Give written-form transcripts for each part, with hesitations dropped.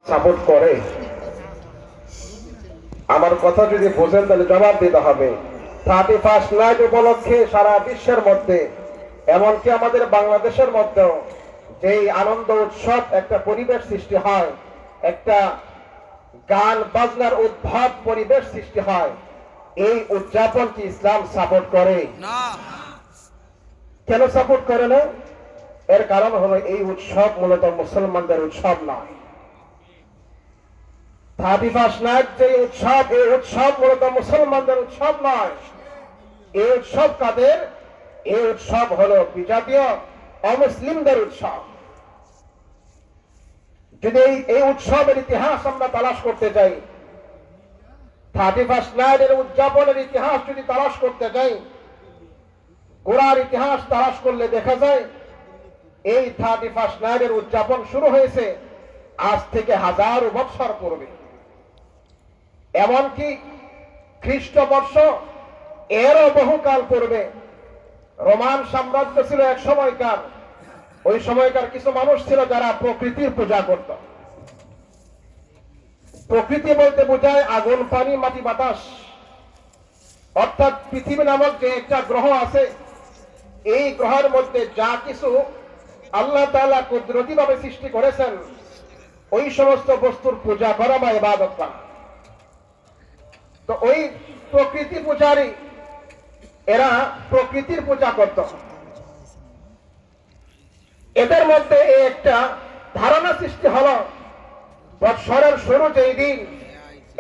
Support করে? আমার কথা যদি বোঝেন তাহলে জবাব দিতে হবে। 31 নাইট উপলক্ষে সারা বিশ্বের মধ্যে, এমনকি আমাদের বাংলাদেশের মধ্যেও যেই আনন্দ উৎসব, একটা পরিবেশ সৃষ্টি হয়, একটা গান বাজনার উদ্ভব পরিবেশ সৃষ্টি হয়, এই উদযাপন কি ইসলাম সাপোর্ট করে? না। কেন সাপোর্ট করে না? এর কারণ হলো এই উৎসব মূলত মুসলমানদের উৎসব নয়। 31 নাইট যে উৎসব, এই উৎসব মূলত মুসলমানদের উৎসব নয়। এই উৎসব কাদের? এই উৎসব হলো বিজাতীয় অমুসলিমদের উৎসব। যদি এই উৎসবের ইতিহাস আমরা তালাশ করতে যাই, 31 নাইটের উদযাপনের ইতিহাস যদি তালাশ করতে যাই, গোড়ার ইতিহাস তালাশ করলে দেখা যায় এই 31 নাইটের উদযাপন শুরু হয়েছে আজ থেকে হাজারো বছর পূর্বে। এমনকি খ্রিস্টবর্ষ এরও বহুকাল পূর্বে রোমান সাম্রাজ্য ছিল এক সময়কার। ওই সময়কার কিছু মানুষ ছিল যারা প্রকৃতির পূজা করত। প্রকৃতি বলতে বোঝায় আগুন, পানি, মাটি, বাতাস, অর্থাৎ পৃথিবী নামক যে একটা গ্রহ আছে, এই গ্রহের মধ্যে যা কিছু আল্লাহ তাআলা কুদরতিভাবে সৃষ্টি করেছেন, ওই সমস্ত বস্তুর পূজা করা বা ইবাদত করা। তো ওই প্রকৃতি পূজারী এরা প্রকৃতির পূজা করত। এদের মধ্যে একটা ধারণা সৃষ্টি হলো, বৎসরের শুরু যেই দিন,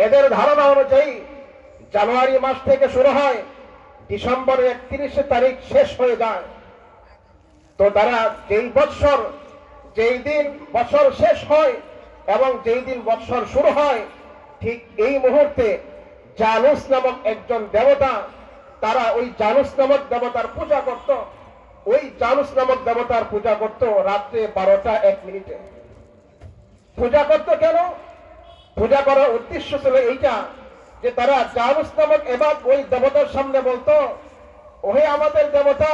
এদের ধারণা অনুযায়ী জানুয়ারি মাস থেকে শুরু হয়, ডিসেম্বরের 31 তারিখ শেষ হয়ে যায়। তো তারা যেই বৎসর, যেই দিন বছর শেষ হয় এবং যেই দিন বৎসর শুরু হয়, ঠিক এই মুহূর্তে জানুস নামক একজন দেবতা, তারা ওই জানুস নামক দেবতার পূজা করত। ওই জানুস নামক দেবতার পূজা করত রাত্রে 12টা 1 মিনিটে। পূজা করত কেন? পূজা করার উদ্দেশ্য ছিল এইটা যে তারা জানুস নামক এবার ওই দেবতার সামনে বলতো, ওহে আমাদের দেবতা,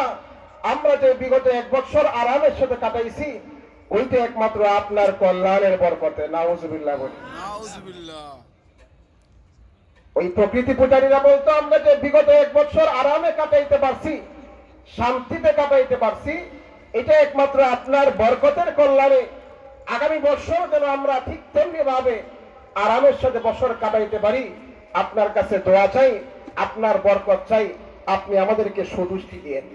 আমরা যে বিগত 1 বছর আরামের সাথে কাটাইছি, ওইটা একমাত্র আপনার কল্যাণের বরকতে। নাউজুবিল্লাহ বলি। নাউজুবিল্লাহ। ওই প্রকৃতি পূজারীরা বলতো, আমরা যে বিগত 1 বছর আরামে কাটাইতে পারছি, শান্তিতে কাটাইতে পারছি, এটা একমাত্র আপনার বরকতের কল্যাণে। আগামী বছর যেন আমরা ঠিক তেমনি ভাবে আরামের সাথে বছর কাটাইতে পারি, আপনার কাছে দোয়া চাই, আপনার বরকত চাই, আপনি আমাদেরকে সুদৃষ্টি দিয়েন।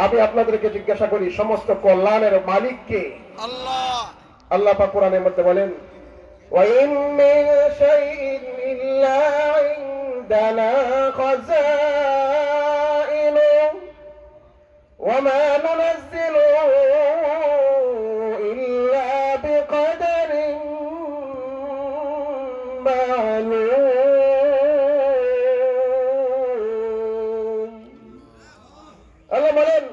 আমি আপনাদেরকে জিজ্ঞাসা করি, সমস্ত কল্যাণের মালিক কে? আল্লাহ। আল্লাহ পাক কোরআনের মধ্যে বলেন, وَإِن مِّن شَيْءٍ إِلَّا عِندَنَا خَزَائِنُهُ وَمَا نُنَزِّلُهُ إِلَّا بِقَدَرٍ مَّعْلُومٍ। আল্লাহ বলেন,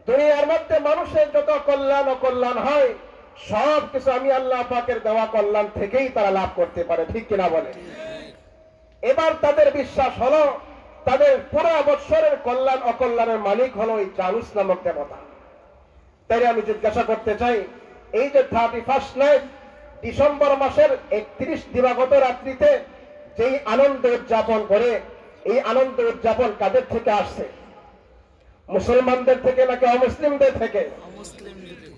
দুনিয়ার মধ্যে মানুষের যত কল্যাণ ও কল্যাণ হয়, সব কিছু আমি আল্লাহ পাকের দেওয়া কল্যাণ থেকেই তারা লাভ করতে পারে। ঠিক কিনা বলে? এবার তাদের বিশ্বাস হলো তাদের পুরো বৎসরের কল্যাণ অকল্যাণের মালিক হলো এই জানুস নামক দেবতা। তাই আমি জিজ্ঞাসা করতে চাই, এই যে 31 নাইট ডিসেম্বর মাসের 31 দিবাগত রাত্রিতে যেই আনন্দ উদযাপন করে, এই আনন্দ উদযাপন কাদের থেকে আসছে? মুসলমানদের থেকে নাকি অমুসলিমদের থেকে?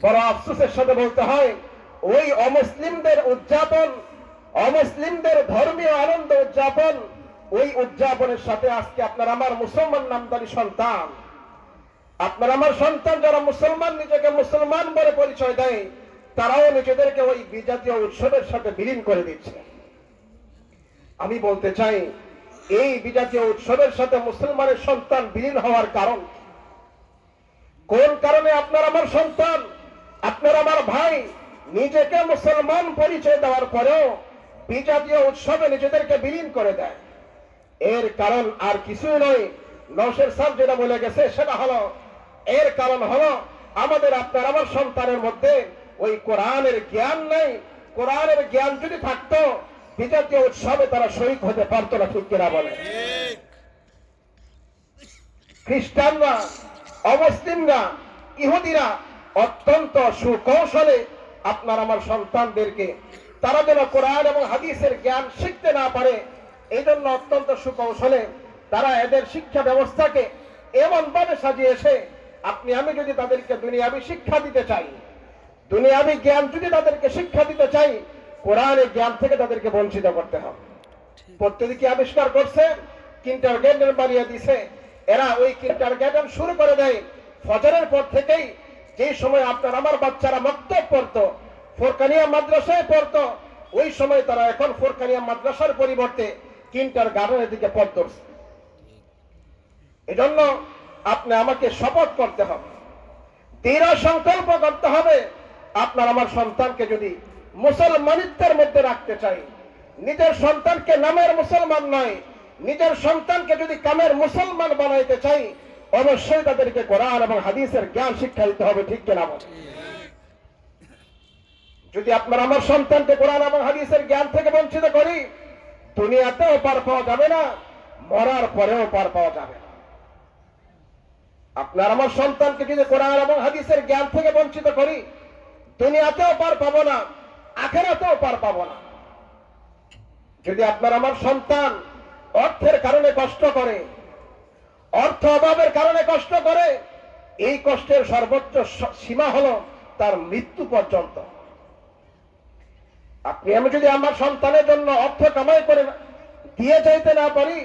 বড় আফসোসের সাথে বলতে হয়, ওই অমুসলিমদের উদযাপন, অমুসলিমদের ধর্মীয় আনন্দ উদযাপন, ওই উদযাপনের সাথে আজকে আপনার আমার মুসলমান নামধারী সন্তান, আপনার আমার সন্তান যারা মুসলমান, নিজেকে মুসলমান বলে পরিচয় দেয়, তারাও নিজেদেরকে ওই বিজাতীয় উৎসবের সাথে বিলীন করে দিচ্ছে। আমি বলতে চাই, এই বিজাতীয় উৎসবের সাথে মুসলমানের সন্তান বিলীন হওয়ার কারণ কোন কারণে? আপনার আমার সন্তান, আপনার আমার ভাই নিজেকে মুসলমান পরিচয় দেওয়ার পরেও বিজাতীয় উৎসবে নিজেদেরকে বিলীন করে দেয়। এর কারণ আর কিছুই নয়, নওশের সাহেব যেটা বলে গেছে সেটা হলো, এর কারণ হলো আমাদের আপনার আমার সন্তানের মধ্যে ওই কোরআনের জ্ঞান নেই। কোরআনের জ্ঞান যদি থাকতো, বিজাতীয় উৎসবে তারা শরীক হতে পারতো না। ঠিক কিনা বলে? খ্রিস্টানরা, অমুসলিমরা, ইহুদিরা অত্যন্ত সুকৌশলে আপনার আমার সন্তানদেরকে তারা যেন কোরআন এবং হাদিসের জ্ঞান শিখতে না পারে, এই জন্য অত্যন্ত সুকৌশলে তারা এদের শিক্ষা ব্যবস্থাকে এমন ভাবে সাজিয়েছে, আপনি আমি যদি তাদেরকে দুনিয়াবি শিক্ষা দিতে চাই, দুনিয়াবি জ্ঞান যদি তাদেরকে শিক্ষা দিতে চাই, কোরআনের জ্ঞান থেকে তাদেরকে বঞ্চিত করতে হবে। প্রত্যেকে আবিষ্কার করছে, কিন্ডারগার্টেন বানিয়ে দিছে। এরা ওই কিন্ডারগার্টেন শুরু করে দেয় ফজরের পর থেকেই। যে সময় আপনার আমার বাচ্চারা মক্তব পড়তো, ফোরকানিয়া মাদ্রাসায় পড়তো, ওই সময় তারা এখন ফোরকানিয়া মাদ্রাসার পরিবর্তে কিন্ডারগার্টেনের দিকে পথ ধরছে। এজন্য আপনি আমাকে শপথ করতে হবে, দৃঢ় সংকল্প করতে হবে, আপনার আমার সন্তানকে যদি মুসলমানিত্বের মধ্যে রাখতে চাই, নিজের সন্তানকে নামের মুসলমান নয়, নিজের সন্তানকে যদি কামের মুসলমান বানাইতে চাই, অবশ্যই তাদেরকে কোরআন এবং হাদিসের জ্ঞান শিক্ষা দিতে হবে। ঠিক কিনা বলেন? যদি আপনার আমার সন্তানকে কোরআন এবং হাদিসের জ্ঞান থেকে বঞ্চিত করি, দুনিয়াতেও পার পাওয়া যাবে না, মরার পরেও পার পাওয়া যাবে না। আপনার আমার সন্তানকে যদি কোরআন এবং হাদিসের জ্ঞান থেকে বঞ্চিত করি, দুনিয়াতেও পার পাবো না, আখিরাতেও পার পাবো না। যদি আপনার আমার সন্তান অর্থের কারণে কষ্ট করে, অর্থ অভাবের কারণে কষ্ট করে, এই কষ্টের সর্বোচ্চ সীমা হলো তার মৃত্যু পর্যন্ত। আপনি আমি যদি আমার সন্তানের জন্য অর্থ কামাই করে দিয়ে যাইতে না পারি,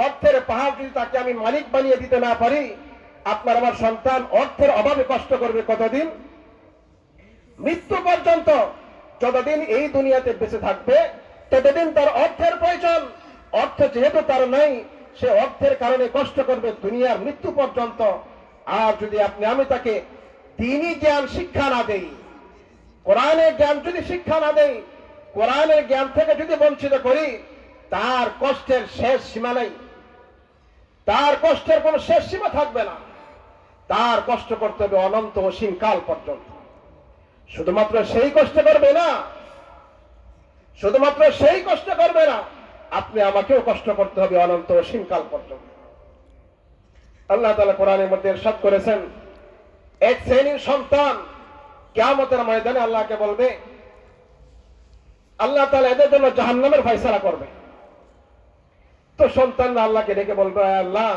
অর্থের পাহাড় যদি তাকে আমি মালিক বানিয়ে দিতে না পারি, আপনার আমার সন্তান অর্থের অভাবে কষ্ট করবে কতদিন? মৃত্যু পর্যন্ত। যতদিন এই দুনিয়াতে বেঁচে থাকবে ততদিন তার অর্থের প্রয়োজন। অর্থ যেহেতু তার নাই, সে অর্থের কারণে কষ্ট করবে দুনিয়ার মৃত্যু পর্যন্ত। আর যদি আপনি আমি তাকে দ্বীনি জ্ঞান শিক্ষা না দেই, কোরআনের জ্ঞান যদি শিক্ষা না দেই, কোরআনের জ্ঞান থেকে যদি বঞ্চিত করি, তার কষ্টের শেষ সীমা নেই, তার কষ্টের কোন শেষ সীমা থাকবে না। তার কষ্ট করতে হবে অনন্ত অসীম কাল পর্যন্ত। শুধুমাত্র সেই কষ্ট করবে না, শুধুমাত্র সেই কষ্ট করবে না, আপনি আমাকেও কষ্ট করতে হবে অনন্ত অসীম কাল পর্যন্ত। আল্লাহ তাআলা কোরআনের মধ্যে ইরশাদ করেছেন, এক শ্রেণীর সন্তান কিয়ামতের ময়দানে আল্লাহকে বলবে, আল্লাহ তাআলা এদের জন্য জাহান্নামের ফয়সালা করবে। তো সন্তানরা আল্লাহকে ডেকে বলবে, আল্লাহ,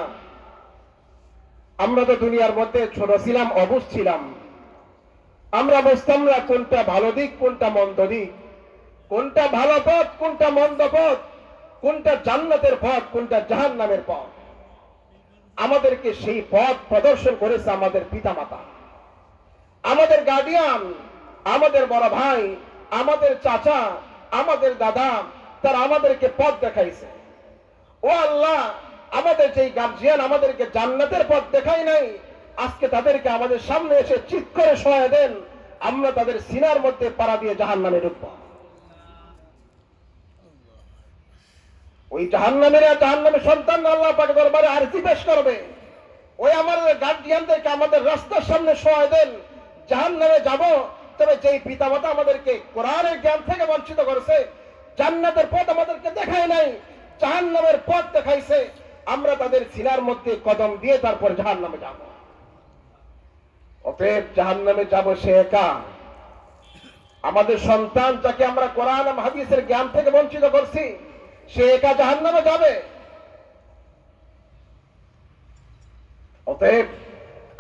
আমরা তো দুনিয়ার মধ্যে ছোট ছিলাম, অবুঝ ছিলাম, আমরা বুঝতাম না কোনটা ভালো দিক কোনটা মন্দ দিক, কোনটা ভালো পথ কোনটা মন্দ পথ, কোনটা জান্নাতের পথ কোনটা জাহান্নামের পথ। আমাদেরকে সেই পথ প্রদর্শন করেছে আমাদের পিতামাতা, আমাদের গার্ডিয়ান, আমাদের বড় ভাই, আমাদের চাচা, আমাদের দাদা, তারা আমাদেরকে পথ দেখাইছে। ও আল্লাহ, আমাদের যেই গার্জিয়ান আমাদেরকে জান্নাতের পথ দেখায় নাই, আজকে তাদেরকে আমাদের সামনে এসে চিৎ করে সহায় দেন, আমরা তাদের সিনার মধ্যে পাড়া দিয়ে জাহান্নামে ঢুকবো। ওই জাহান্নামের সন্তান আল্লাহ পাকের দরবারে আরজি পেশ করবে, ওই আমাদের গার্জিয়ানদেরকে আমাদের রাস্তার সামনে সহায় দেন, জাহান্নামে যাব। তবে যেই পিতামাতা আমাদেরকে কোরআনের জ্ঞান থেকে বঞ্চিত করেছে, জান্নাতের পথ আমাদেরকে দেখায় নাই, জাহান্নামের পথ দেখাইছে, আমরা তাদের সিনার মধ্যে কদম দিয়ে তারপর জাহান্নামে যাব। অতএব জাহান্নামে যাব সে একা, আমাদের সন্তান যাকে আমরা কোরআন এবং হাদিসের জ্ঞান থেকে বঞ্চিত করছি, সে একা জাহান্নামে যাবে। অতএব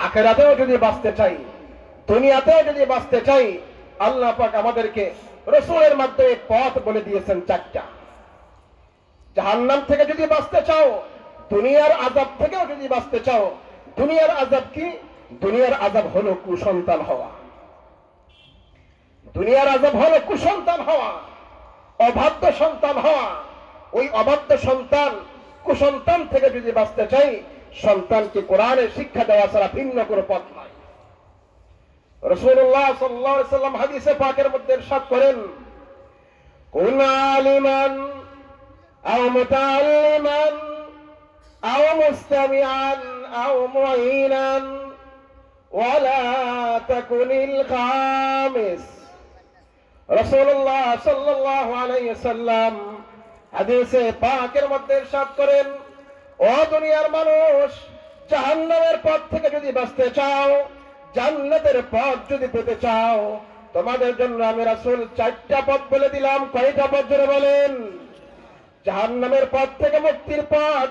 আখিরাতেও যদি বাঁচতে চাই, দুনিয়াতেও যদি বাঁচতে চাই, আল্লাহ পাক আমাদেরকে রাসূলের মাধ্যমে পথ বলে দিয়েছেন চারটা। জাহান্নাম থেকে যদি বাঁচতে চাও, দুনিয়ার আযাব থেকেও যদি বাঁচতে চাও, দুনিয়ার আযাব কি? দুনিয়ার আযাব হলো কুসন্তান হওয়া। দুনিয়ার আযাব হলো কুসন্তান হওয়া, অবাধ্য সন্তান হওয়া। ওই অবাধ্য সন্তান, কুসন্তান থেকে যদি বাঁচতে চাই, সন্তানকে কোরআনের শিক্ষা দেওয়া ছাড়া ভিন্ন কোনো পথ নাই। রাসূলুল্লাহ সাল্লাল্লাহু আলাইহি সাল্লাম হাদিসে পাকের মধ্যে ইরশাদ করেন, কুন আলিমান আও মুতাআল্লিমান আও মুস্তামিআন আও মুঈনান ওয়ালা তাকুনিল খামিস। রাসূলুল্লাহ সাল্লাল্লাহু আলাইহি সাল্লাম হাদিসে পাকের মধ্যে ইরশাদ করেন, ও দুনিয়ার মানুষ, জাহান্নামের পথ থেকে যদি বাঁচতে চাও, জান্নাতের পথ যদি পেতে চাও, তোমাদের জন্য আমি রাসূল 4টা পথ বলে দিলাম। কয়টা পথ জোরে বলেন? জাহান্নামের পথ থেকে মুক্তির পথ,